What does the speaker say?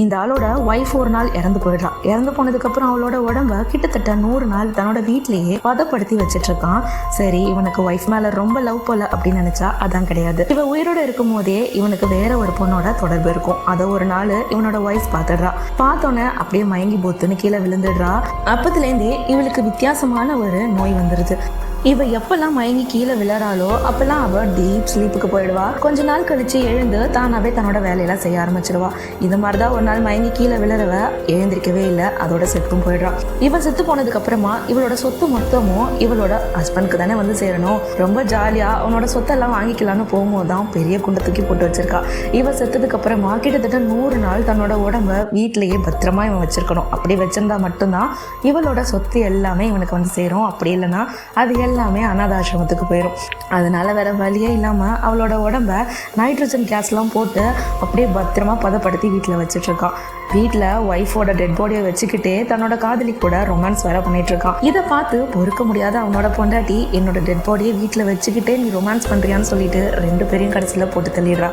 இந்த ஆளோட ஒய்ஃப் ஒரு நாள் இறந்து போயிடுறான். இறந்து போனதுக்கப்புறம் அவளோட உடம்ப கிட்டத்தட்ட 100 நாள் தன்னோட வீட்லேயே பதப்படுத்தி வச்சுட்டு இருக்கான். சரி, இவனுக்கு ஒய்ஃப் மேல ரொம்ப லவ் போல அப்படின்னு நினைச்சா அதான் கிடையாது. இவன் உயிரோட இருக்கும் போதே இவனுக்கு வேற ஒரு பொண்ணோட தொடர்பு இருக்கும். அதை ஒரு நாள் இவனோட ஒய்ஃப் பார்த்துடுறா. பார்த்தோன்னே அப்படியே மயங்கி போத்துன்னு கீழே விழுந்துடுறா. அப்பத்துலேருந்தே இவளுக்கு வித்தியாசமான ஒரு நோய் வந்துடுது. இவ எப்பெல்லாம் மயங்கி கீழே விழறாளோ அப்பெல்லாம் அவ டீப் ஸ்லீப்புக்கு போயிடுவா. கொஞ்ச நாள் கழிச்சு எழுந்து தானாவே தன்னோட வேலையெல்லாம் செய்ய ஆரம்பிச்சிடுவா. இது மாதிரிதான் ஒரு நாள் மயங்கி கீழே விழறவ எழுந்திருக்கவே இல்லை, அதோட செத்தும் போயிடுறான். இவன் செத்து போனதுக்கு அப்புறமா இவளோட சொத்து மொத்தமும் இவளோட ஹஸ்பண்ட்க்கு தானே வந்து சேரணும். ரொம்ப ஜாலியா அவனோட சொத்தெல்லாம் வாங்கிக்கலான்னு போகும்போதுதான் பெரிய குண்டை தூக்கி போட்டு வச்சிருக்கா. இவன் செத்ததுக்கு அப்புறமா கிட்டத்தட்ட 100 நாள் தன்னோட உடம்ப வீட்டிலேயே பத்திரமா இவன் வச்சிருக்கணும். அப்படி வச்சிருந்தா மட்டும்தான் இவளோட சொத்து எல்லாமே இவனுக்கு வந்து சேரும். அப்படி இல்லைன்னா அது எல்லாமே அனாதாசிரமத்துக்கு போயிடும். அதனால வேற வழியே இல்லாம அவளோட உடம்ப நைட்ரஜன் கேஸ்லாம் போட்டு அப்படியே பத்திரமா பதப்படுத்தி வீட்டில் வச்சுட்டு இருக்கான். வீட்டில் ஒய்ஃபோட டெட் பாடியை வச்சுக்கிட்டே தன்னோட காதலி கூட ரொமான்ஸ் வேற பண்ணிட்டு இருக்கான். இதை பார்த்து பொறுக்க முடியாத அவனோட பொண்டாட்டி, என்னோட டெட் பாடியை வீட்டில் வச்சுக்கிட்டே நீ ரொமான்ஸ் பண்றியான்னு சொல்லிட்டு 2 பேரையும் கடைசியில் போட்டு தள்ளிடுறா.